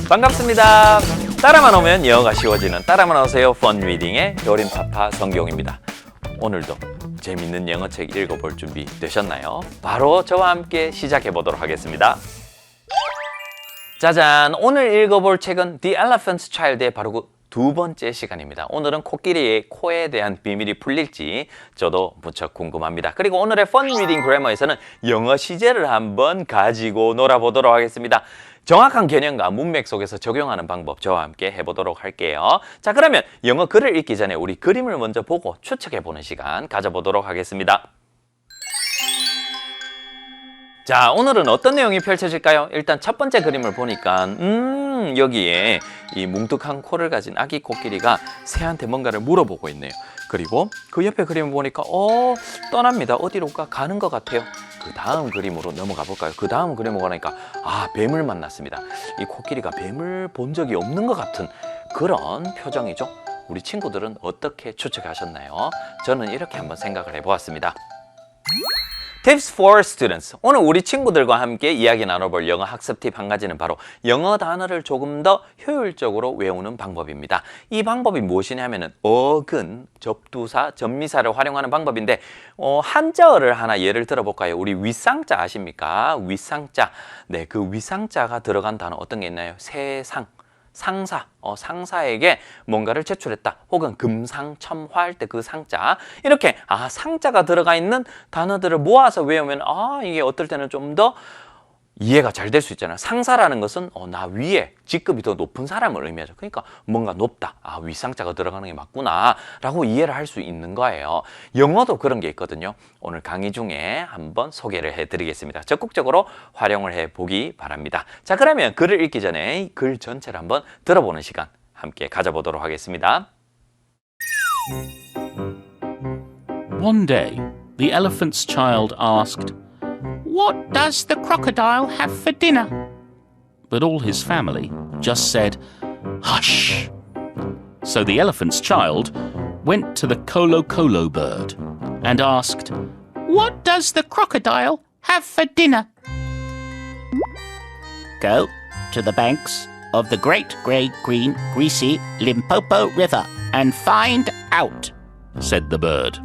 반갑습니다. 따라만 오면 영어가 쉬워지는 따라만 오세요 펀 리딩의 요린파파 성경입니다. 오늘도 재밌는 영어책 읽어볼 준비 되셨나요? 바로 저와 함께 시작해 보도록 하겠습니다. 짜잔! 오늘 읽어볼 책은 The Elephant Child의 바로 그 두 번째 시간입니다. 오늘은 코끼리의 코에 대한 비밀이 풀릴지 저도 무척 궁금합니다. 그리고 오늘의 펀 리딩 그래머에서는 영어 시제를 한번 가지고 놀아보도록 하겠습니다. 정확한 개념과 문맥 속에서 적용하는 방법 저와 함께 해보도록 할게요. 자, 그러면 영어 글을 읽기 전에 우리 그림을 먼저 보고 추측해보는 시간 가져보도록 하겠습니다. 자, 오늘은 어떤 내용이 펼쳐질까요? 일단 첫 번째 그림을 보니까 여기에 이 뭉툭한 코를 가진 아기 코끼리가 새한테 뭔가를 물어보고 있네요. 그리고 그 옆에 그림을 보니까 떠납니다. 어디로가 가는 것 같아요. 그 다음 그림으로 넘어가 볼까요? 그 다음 그림을 보니까 뱀을 만났습니다. 이 코끼리가 뱀을 본 적이 없는 것 같은 그런 표정이죠. 우리 친구들은 어떻게 추측하셨나요? 저는 이렇게 한번 생각을 해보았습니다. Tips for students. 오늘 우리 친구들과 함께 이야기 나눠볼 영어 학습 팁 한 가지는 바로 영어 단어를 조금 더 효율적으로 외우는 방법입니다. 이 방법이 무엇이냐면은 어근, 접두사, 접미사를 활용하는 방법인데 한자어를 하나 예를 들어볼까요? 우리 윗상자 아십니까? 윗상자. 네, 그 윗상자가 들어간 단어 어떤 게 있나요? 세상. 상사, 상사에게 뭔가를 제출했다. 혹은 금상첨화할 때 그 상자. 이렇게 상자가 들어가 있는 단어들을 모아서 외우면 이게 어떨 때는 좀 더 이해가 잘 될 수 있잖아요. 상사라는 것은 나 위에 직급이 더 높은 사람을 의미하죠. 그러니까 뭔가 높다. 윗상자가 들어가는 게 맞구나 라고 이해를 할 수 있는 거예요. 영어도 그런 게 있거든요. 오늘 강의 중에 한번 소개를 해드리겠습니다. 적극적으로 활용을 해보기 바랍니다. 자, 그러면 글을 읽기 전에 글 전체를 한번 들어보는 시간 함께 가져보도록 하겠습니다. One day, the elephant's child asked, "What does the crocodile have for dinner?" But all his family just said, "Hush!" So the elephant's child went to the Colo Colo bird and asked, "What does the crocodile have for dinner?" Go to the banks of the great grey green greasy Limpopo River and find out, said the bird.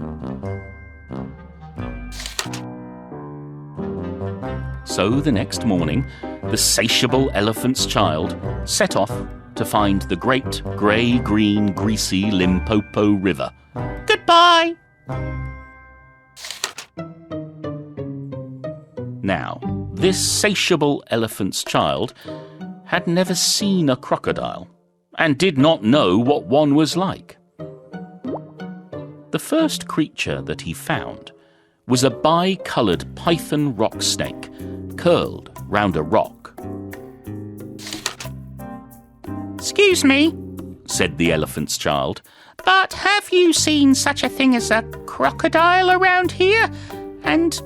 So the next morning, the satiable elephant's child set off to find the great grey-green greasy Limpopo River. Goodbye! Now, this satiable elephant's child had never seen a crocodile and did not know what one was like. The first creature that he found was a bi-coloured python rock snake curled round a rock. Excuse me, said the elephant's child, but have you seen such a thing as a crocodile around here? And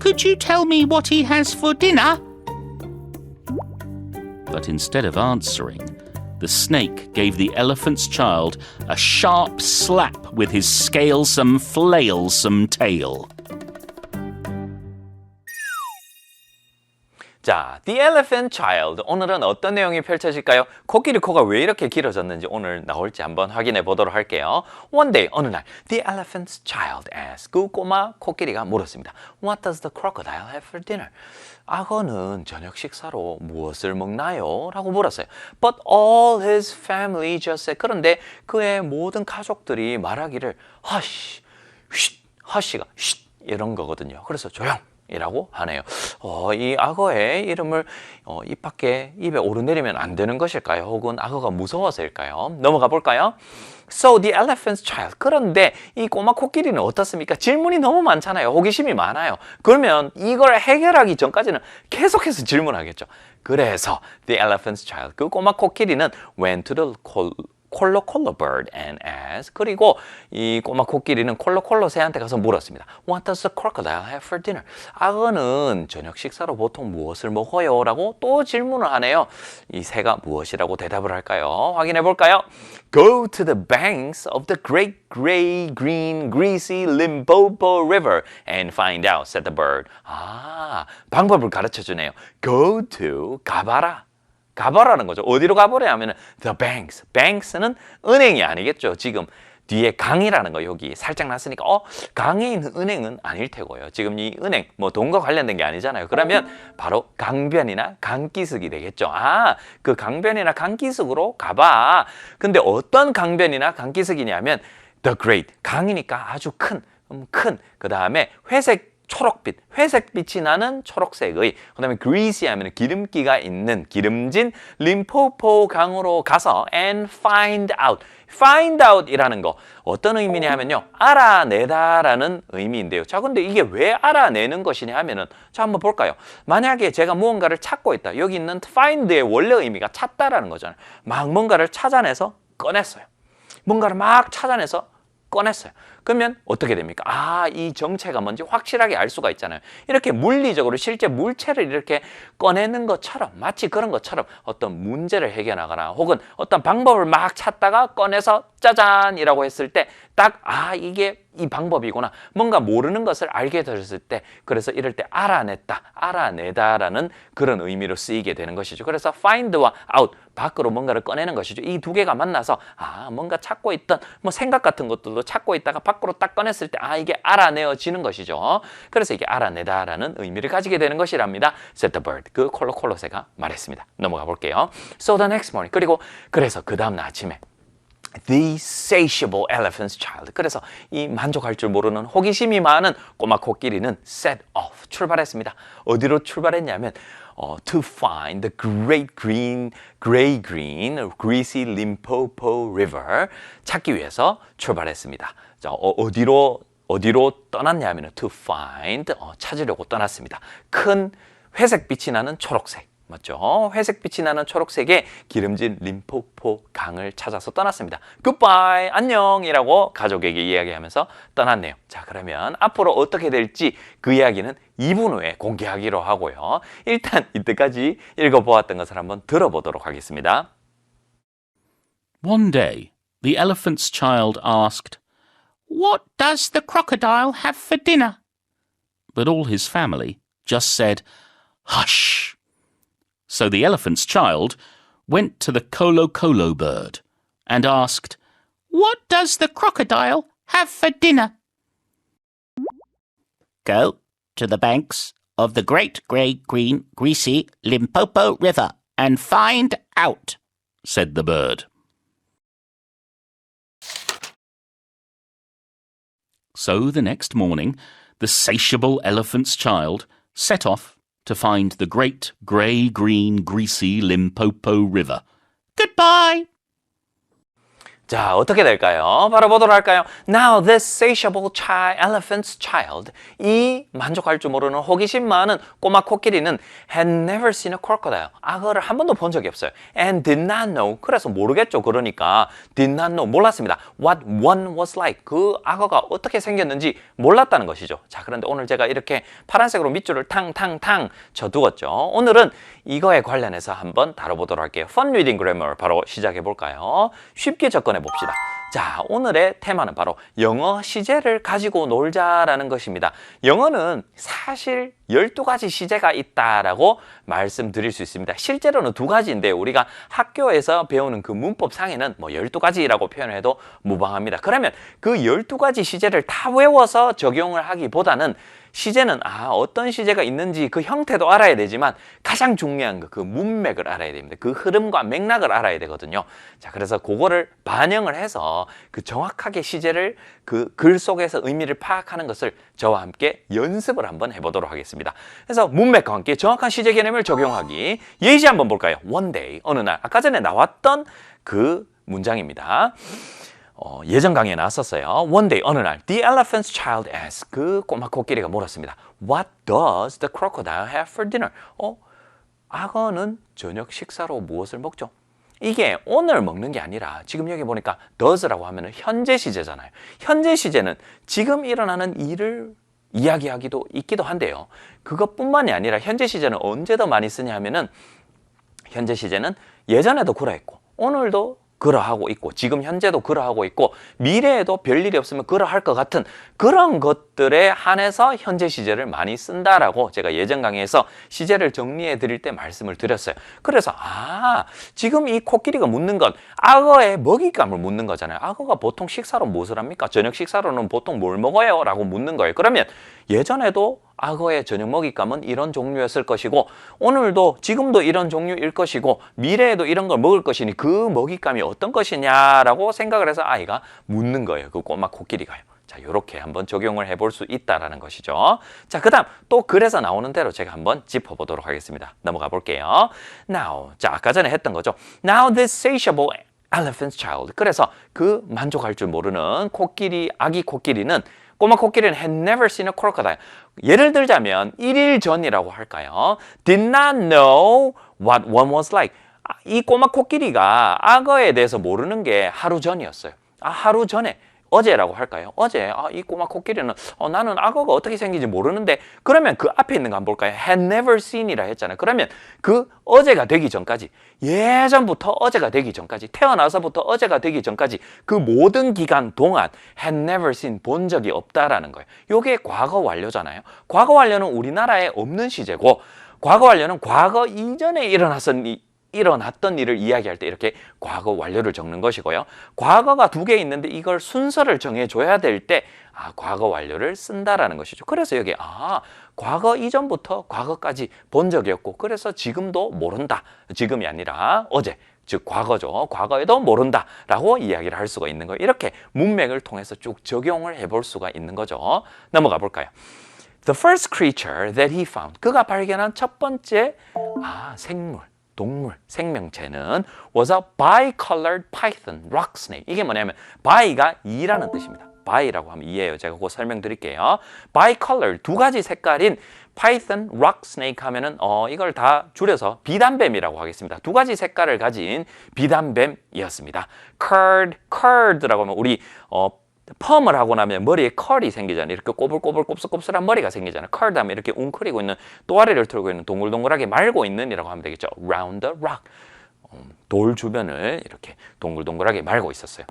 could you tell me what he has for dinner? But instead of answering, the snake gave the elephant's child a sharp slap with his scalesome, flailsome tail. 자, The Elephant Child. 오늘은 어떤 내용이 펼쳐질까요? 코끼리 코가 왜 이렇게 길어졌는지 오늘 나올지 한번 확인해 보도록 할게요. One day, 어느 날, The Elephant Child asked. 그 꼬마 코끼리가 물었습니다. What does the crocodile have for dinner? 악어는 저녁 식사로 무엇을 먹나요? 라고 물었어요. But all his family just said. 그런데 그의 모든 가족들이 말하기를 hush, hush가 이런 거거든요. 그래서 조용. 이라고 하네요. 이 악어의 이름을 입 밖에 입에 오르내리면 안 되는 것일까요? 혹은 악어가 무서워서일까요? 넘어가 볼까요? So the elephant's child. 그런데 이 꼬마 코끼리는 어떻습니까? 질문이 너무 많잖아요. 호기심이 많아요. 그러면 이걸 해결하기 전까지는 계속해서 질문하겠죠. 그래서 the elephant's child. 그 꼬마 코끼리는 went to the 콜로콜로 bird and asked. 그리고 이 꼬마 코끼리는 콜로콜로 새한테 가서 물었습니다. What does the crocodile have for dinner? 악어는 저녁 식사로 보통 무엇을 먹어요? 라고 또 질문을 하네요. 이 새가 무엇이라고 대답을 할까요? 확인해 볼까요? Go to the banks of the great gray, green, greasy Limpopo River and find out, said the bird. 방법을 가르쳐 주네요. Go to, 가봐라. 가보라는 거죠. 어디로 가보래 하면은 the banks. banks는 은행이 아니겠죠. 지금 뒤에 강이라는 거 여기 살짝 났으니까 강에 있는 은행은 아닐 테고요. 지금 이 은행 뭐 돈과 관련된 게 아니잖아요. 그러면 바로 강변이나 강기슭이 되겠죠. 그 강변이나 강기슭으로 가봐. 근데 어떤 강변이나 강기슭이냐면 the great 강이니까 아주 큰 그 다음에 초록빛, 회색빛이 나는 초록색의 그 다음에 greasy 하면 기름기가 있는 기름진 림포포 강으로 가서 and find out. find out 이라는 거 어떤 의미냐 하면요. 알아내다라는 의미인데요. 자, 근데 이게 왜 알아내는 것이냐 하면은 자, 한번 볼까요? 만약에 제가 무언가를 찾고 있다. 여기 있는 find의 원래 의미가 찾다라는 거잖아요. 막 뭔가를 찾아내서 꺼냈어요. 뭔가를 막 찾아내서 꺼냈어요. 그러면 어떻게 됩니까? 이 정체가 뭔지 확실하게 알 수가 있잖아요. 이렇게 물리적으로 실제 물체를 이렇게 꺼내는 것처럼 마치 그런 것처럼 어떤 문제를 해결하거나 혹은 어떤 방법을 막 찾다가 꺼내서 짜잔 이라고 했을 때 딱 이게 이 방법이구나. 뭔가 모르는 것을 알게 되었을 때 그래서 이럴 때 알아내다라는 그런 의미로 쓰이게 되는 것이죠. 그래서 find와 out 밖으로 뭔가를 꺼내는 것이죠. 이 두 개가 만나서 뭔가 찾고 있던 뭐 생각 같은 것들도 찾고 있다가 밖으로 딱 꺼냈을 때 이게 알아내어지는 것이죠. 그래서 이게 알아내다라는 의미를 가지게 되는 것이랍니다. said the bird. 그 콜로콜로새가 말했습니다. 넘어가 볼게요. So the next morning. 그래서 그 다음 날 아침에 The insatiable elephant's child. 그래서 이 만족할 줄 모르는 호기심이 많은 꼬마 코끼리는 set off. 출발했습니다. 어디로 출발했냐면 to find the gray green, greasy Limpopo River 찾기 위해서 출발했습니다. 자, 어디로 떠났냐면 to find 찾으려고 떠났습니다. 큰 회색빛이 나는 초록색. 맞죠? 회색빛이 나는 초록색의 기름진 림포포 강을 찾아서 떠났습니다. 굿바이, 안녕이라고 가족에게 이야기하면서 떠났네요. 자, 그러면 앞으로 어떻게 될지 그 이야기는 2분 후에 공개하기로 하고요. 일단 이때까지 읽어보았던 것을 한번 들어보도록 하겠습니다. One day, the elephant's child asked, What does the crocodile have for dinner? but all his family just said, Hush! So the elephant's child went to the Colo bird and asked, What does the crocodile have for dinner? Go to the banks of the great grey green greasy Limpopo River And find out. said the bird. So the next morning, the satiable elephant's child set off to find the great grey-green greasy Limpopo River. Goodbye. 자, 어떻게 될까요? 바로 보도록 할까요? Now this satiable elephant's child, 이 만족할 줄 모르는 호기심 많은 꼬마 코끼리는 had never seen a crocodile. 악어를 한 번도 본 적이 없어요. And did not know, 그래서 모르겠죠. 그러니까 did not know, 몰랐습니다. What one was like, 그 악어가 어떻게 생겼는지 몰랐다는 것이죠. 자, 그런데 오늘 제가 이렇게 파란색으로 밑줄을 탕탕탕 쳐두었죠. 오늘은 이거에 관련해서 한번 다뤄보도록 할게요. Fun reading grammar 바로 시작해 볼까요? 쉽게 접근해 봅시다. 자, 오늘의 테마는 바로 영어 시제를 가지고 놀자라는 것입니다. 영어는 사실 12가지 시제가 있다라고 말씀드릴 수 있습니다. 실제로는 2가지인데 우리가 학교에서 배우는 그 문법상에는 뭐 12가지라고 표현해도 무방합니다. 그러면 그 12가지 시제를 다 외워서 적용을 하기보다는 시제는 어떤 시제가 있는지 그 형태도 알아야 되지만 가장 중요한 그 문맥을 알아야 됩니다. 그 흐름과 맥락을 알아야 되거든요. 자, 그래서 그거를 반영을 해서 그 정확하게 시제를 그 글 속에서 의미를 파악하는 것을 저와 함께 연습을 한번 해보도록 하겠습니다. 그래서 문맥과 함께 정확한 시제 개념을 적용하기. 예시 한번 볼까요? One day, 어느 날. 아까 전에 나왔던 그 문장입니다. 예전 강의에 나왔었어요. One day, 어느 날, the elephant's child asked, 그 꼬마 코끼리가 물었습니다. What does the crocodile have for dinner? 악어는 저녁 식사로 무엇을 먹죠? 이게 오늘 먹는 게 아니라 지금 여기 보니까 does라고 하면 현재 시제잖아요. 현재 시제는 지금 일어나는 일을 이야기하기도 있기도 한데요. 그것뿐만이 아니라 현재 시제는 언제 더 많이 쓰냐 하면은 현재 시제는 예전에도 그러했고 오늘도 그러하고 있고 지금 현재도 그러하고 있고 미래에도 별일이 없으면 그러할 것 같은 그런 것들에 한해서 현재 시제를 많이 쓴다라고 제가 예전 강의에서 시제를 정리해 드릴 때 말씀을 드렸어요. 그래서 지금 이 코끼리가 묻는 건 악어의 먹잇감을 묻는 거잖아요. 악어가 보통 식사로 무엇을 합니까? 저녁 식사로는 보통 뭘 먹어요? 라고 묻는 거예요. 그러면 예전에도 악어의 저녁 먹잇감은 이런 종류였을 것이고 오늘도 지금도 이런 종류일 것이고 미래에도 이런 걸 먹을 것이니 그 먹잇감이 어떤 것이냐라고 생각을 해서 아이가 묻는 거예요. 그 꼬마 코끼리가요. 자, 이렇게 한번 적용을 해볼 수 있다라는 것이죠. 자, 그다음 또 글에서 나오는 대로 제가 한번 짚어보도록 하겠습니다. 넘어가 볼게요. Now, 자, 아까 전에 했던 거죠. Now this satiable elephant's child. 그래서 그 만족할 줄 모르는 아기 코끼리는 꼬마 코끼리는 had never seen a crocodile. 예를 들자면 1일 전이라고 할까요? Did not know what one was like. 이 꼬마 코끼리가 악어에 대해서 모르는 게 하루 전이었어요. 하루 전에. 어제라고 할까요? 어제 이 꼬마 코끼리는 나는 악어가 어떻게 생긴지 모르는데 그러면 그 앞에 있는 거 한번 볼까요? had never seen이라 했잖아요. 그러면 그 어제가 되기 전까지 예전부터 어제가 되기 전까지 태어나서부터 어제가 되기 전까지 그 모든 기간 동안 had never seen 본 적이 없다라는 거예요. 이게 과거 완료잖아요. 과거 완료는 우리나라에 없는 시제고 과거 완료는 과거 이전에 일어났던 일을 이야기할 때 이렇게 과거 완료를 적는 것이고요. 과거가 두 개 있는데 이걸 순서를 정해줘야 될 때 과거 완료를 쓴다라는 것이죠. 그래서 여기 과거 이전부터 과거까지 본 적이 없고 그래서 지금도 모른다. 지금이 아니라 어제, 즉 과거죠. 과거에도 모른다라고 이야기를 할 수가 있는 거예요. 이렇게 문맥을 통해서 쭉 적용을 해볼 수가 있는 거죠. 넘어가 볼까요? The first creature that he found. 그가 발견한 첫 번째 동물, 생명체는 was a bicolored python, rock snake. 이게 뭐냐면 bi가 이라는 뜻입니다. bi라고 하면 이예요. 제가 그거 설명드릴게요. bicolored, 두 가지 색깔인 python, rock snake 하면은 이걸 다 줄여서 비단뱀이라고 하겠습니다. 두 가지 색깔을 가진 비단뱀이었습니다. curled라고 하면 우리 펌을 하고 나면 머리에 컬이 생기잖아요. 이렇게 꼬불꼬불 곱슬곱슬한 머리가 생기잖아요. 컬 다음에 이렇게 웅크리고 있는 또아리를 틀고 있는 동글동글하게 말고 있는 이라고 하면 되겠죠. round the rock. 돌 주변을 이렇게 동글동글하게 말고 있었어요.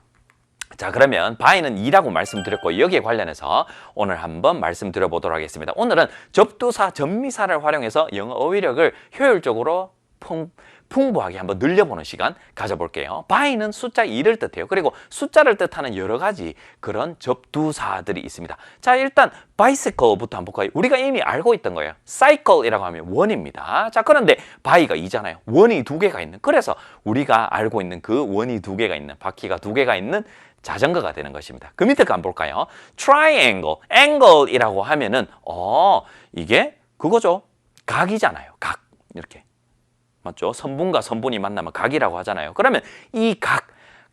자, 그러면 by는 이라고 말씀드렸고 여기에 관련해서 오늘 한번 말씀드려보도록 하겠습니다. 오늘은 접두사, 접미사를 활용해서 영어 어휘력을 효율적으로 풍부하게 한번 늘려보는 시간 가져볼게요. by는 숫자 2를 뜻해요. 그리고 숫자를 뜻하는 여러 가지 그런 접두사들이 있습니다. 자, 일단 bicycle부터 한번 볼까요? 우리가 이미 알고 있던 거예요. cycle이라고 하면 원입니다. 자, 그런데 by가 2잖아요. 원이 두 개가 있는. 그래서 우리가 알고 있는 그 원이 두 개가 있는, 바퀴가 두 개가 있는 자전거가 되는 것입니다. 그 밑에 거 한번 볼까요? triangle, angle이라고 하면은 이게 그거죠. 각이잖아요. 각. 이렇게. 맞죠? 선분과 선분이 만나면 각이라고 하잖아요. 그러면 이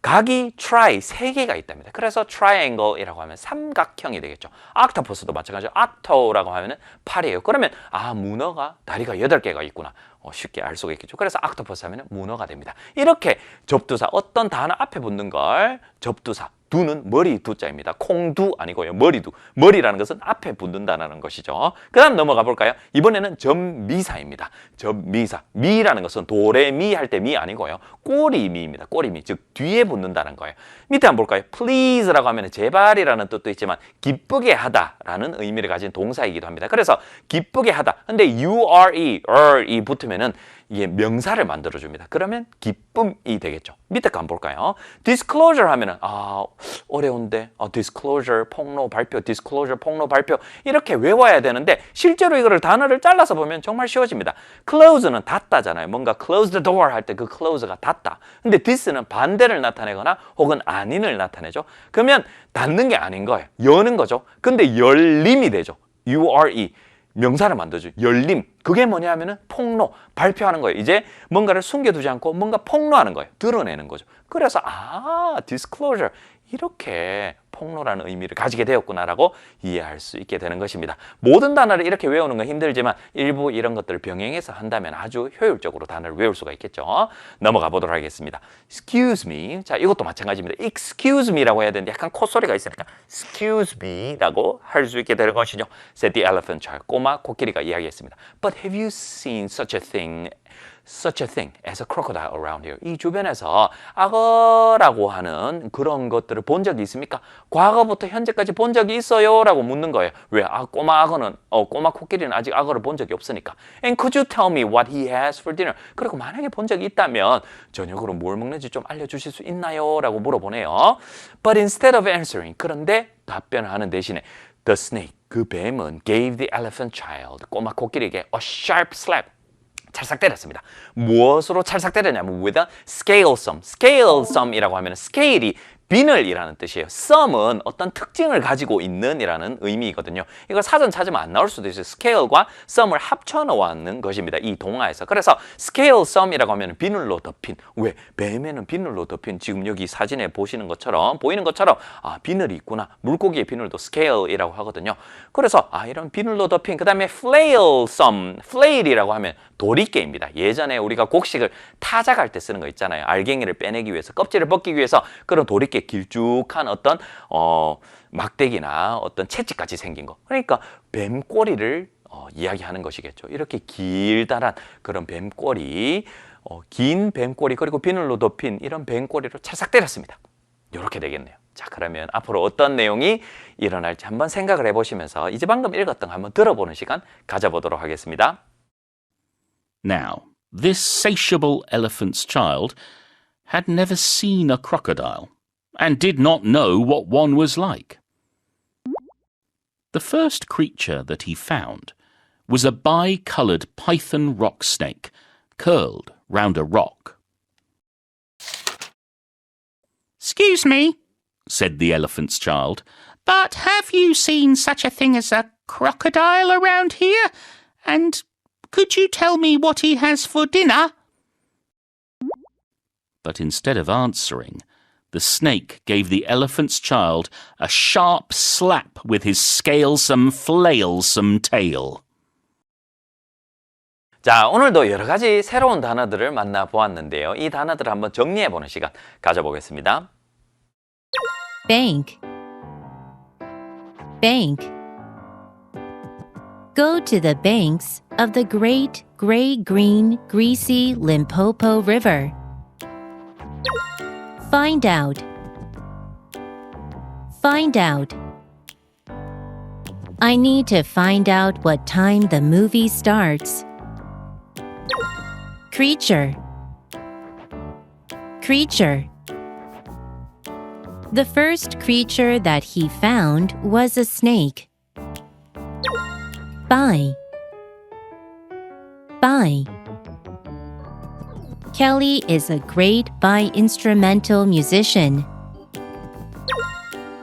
각이 세 개가 있답니다. 그래서 triangle이라고 하면 삼각형이 되겠죠. octopus도 마찬가지로 octo라고 하면 8이에요. 그러면 문어가 다리가 8개가 있구나. 쉽게 알 수가 있겠죠. 그래서 octopus 하면 문어가 됩니다. 이렇게 접두사, 어떤 단어 앞에 붙는 걸 접두사, 두는 머리 두자입니다. 콩두 아니고요. 머리두. 머리라는 것은 앞에 붙는다는 것이죠. 그 다음 넘어가 볼까요? 이번에는 접미사입니다. 접미사. 미라는 것은 도레미 할 때 미 아니고요. 꼬리미입니다. 꼬리미. 즉 뒤에 붙는다는 거예요. 밑에 한번 볼까요? please라고 하면 제발이라는 뜻도 있지만 기쁘게 하다라는 의미를 가진 동사이기도 합니다. 그래서 기쁘게 하다. 근데 이 붙으면은 이게 명사를 만들어줍니다. 그러면 기쁨이 되겠죠. 밑에 거 한번 볼까요? disclosure 하면은 어려운데 disclosure 폭로 발표, disclosure 폭로 발표 이렇게 외워야 되는데 실제로 이거를 단어를 잘라서 보면 정말 쉬워집니다. close는 닫다잖아요. 뭔가 close the door 할 때 그 close가 닫다. 근데 this는 반대를 나타내거나 혹은 아닌을 나타내죠. 그러면 닫는 게 아닌 거예요. 여는 거죠. 근데 열림이 되죠. 명사를 만들어줘. 열림. 그게 뭐냐 하면은 폭로, 발표하는 거예요. 이제 뭔가를 숨겨두지 않고 뭔가 폭로하는 거예요. 드러내는 거죠. 그래서 disclosure 이렇게 폭로라는 의미를 가지게 되었구나라고 이해할 수 있게 되는 것입니다. 모든 단어를 이렇게 외우는 건 힘들지만 일부 이런 것들을 병행해서 한다면 아주 효율적으로 단어를 외울 수가 있겠죠. 넘어가 보도록 하겠습니다. Excuse me. 자, 이것도 마찬가지입니다. Excuse me라고 해야 되는데 약간 콧소리가 있으니까 Excuse me라고 할 수 있게 되는 것이죠. said the elephant child. 꼬마 코끼리가 이야기했습니다. But have you seen such a thing as a crocodile around here? 이 주변에서 악어라고 하는 그런 것들을 본 적이 있습니까? 과거부터 현재까지 본 적이 있어요? 라고 묻는 거예요. 왜? 꼬마 코끼리는 아직 악어를 본 적이 없으니까. And could you tell me what he has for dinner? 그리고 만약에 본 적이 있다면 저녁으로 뭘 먹는지 좀 알려주실 수 있나요? 라고 물어보네요. But instead of answering, 그런데 답변을 하는 대신에 the snake, 그 뱀은 gave the elephant child, 꼬마 코끼리에게 a sharp slap, 찰싹 때렸습니다. 무엇으로 찰싹 때렸냐면 with a scale sum. scale sum이라고 하면 scale이 비늘이라는 뜻이에요. sum은 어떤 특징을 가지고 있는 이라는 의미이거든요. 이걸 사전 찾으면 안 나올 수도 있어요. scale과 sum을 합쳐 놓는 것입니다. 이 동화에서. 그래서 scale sum이라고 하면 비늘로 덮인. 왜? 뱀에는 비늘로 덮인. 지금 여기 사진에 보이는 것처럼 비늘이 있구나. 물고기의 비늘도 scale이라고 하거든요. 그래서 이런 비늘로 덮인. 그 다음에 flail sum. flail이라고 하면 도리깨입니다. 예전에 우리가 곡식을 타작할 때 쓰는 거 있잖아요. 알갱이를 빼내기 위해서, 껍질을 벗기 위해서 그런 도리깨 길쭉한 어떤 막대기나 어떤 채찍같이 생긴 거. 그러니까 뱀꼬리를 이야기하는 것이겠죠. 이렇게 길다란 그런 뱀꼬리, 긴 뱀꼬리 그리고 비늘로 덮인 이런 뱀꼬리로 찰싹 때렸습니다. 이렇게 되겠네요. 자, 그러면 앞으로 어떤 내용이 일어날지 한번 생각을 해보시면서 이제 방금 읽었던 거 한번 들어보는 시간 가져보도록 하겠습니다. Now, this satiable elephant's child had never seen a crocodile and did not know what one was like. The first creature that he found was a bi-coloured python rock snake curled round a rock. Excuse me, Said the elephant's child. but have you seen such a thing as a crocodile around here? And could you tell me what he has for dinner? But instead of answering, the snake gave the elephant's child a sharp slap with his scalesome, flailsome tail. 자, 오늘도 여러 가지 새로운 단어들을 만나보았는데요. 이 단어들을 한번 정리해보는 시간 가져보겠습니다. Bank. Bank. Go to the banks of the great gray-green, greasy Limpopo River. Find out. Find out. I need to find out what time the movie starts. Creature. Creature. The first creature that he found was a snake. Buy. Buy. Kelly is a great bi-instrumental musician.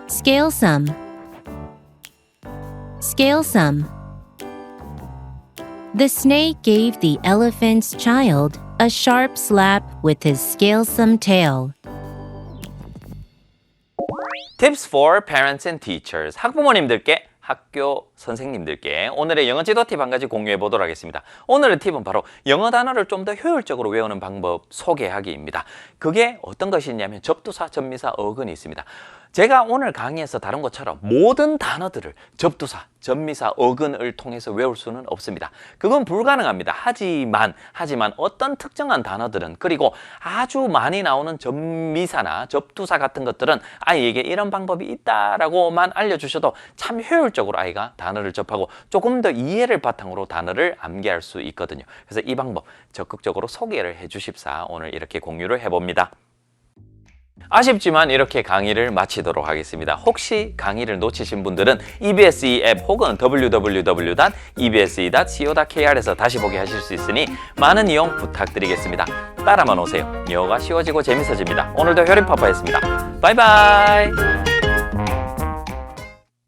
Scalesome. Scalesome. The snake gave the elephant's child a sharp slap with his scalesome tail. Tips for parents and teachers. 학부모님들께, 학교 선생님들께 오늘의 영어 지도 팁 한 가지 공유해 보도록 하겠습니다. 오늘의 팁은 바로 영어 단어를 좀 더 효율적으로 외우는 방법 소개하기입니다. 그게 어떤 것이 있냐면 접두사, 접미사, 어근이 있습니다. 제가 오늘 강의에서 다룬 것처럼 모든 단어들을 접두사, 접미사, 어근을 통해서 외울 수는 없습니다. 그건 불가능합니다. 하지만 어떤 특정한 단어들은, 그리고 아주 많이 나오는 접미사나 접두사 같은 것들은 아이에게 이런 방법이 있다라고만 알려주셔도 참 효율적으로 아이가 단어를 접하고 조금 더 이해를 바탕으로 단어를 암기할 수 있거든요. 그래서 이 방법 적극적으로 소개를 해주십사 오늘 이렇게 공유를 해봅니다. 아쉽지만 이렇게 강의를 마치도록 하겠습니다. 혹시 강의를 놓치신 분들은 EBS 앱 혹은 www.ebse.co.kr에서 다시 보게 하실 수 있으니 많은 이용 부탁드리겠습니다. 따라만 오세요. 영어가 쉬워지고 재밌어집니다. 오늘도 효림파파였습니다. 바이바이.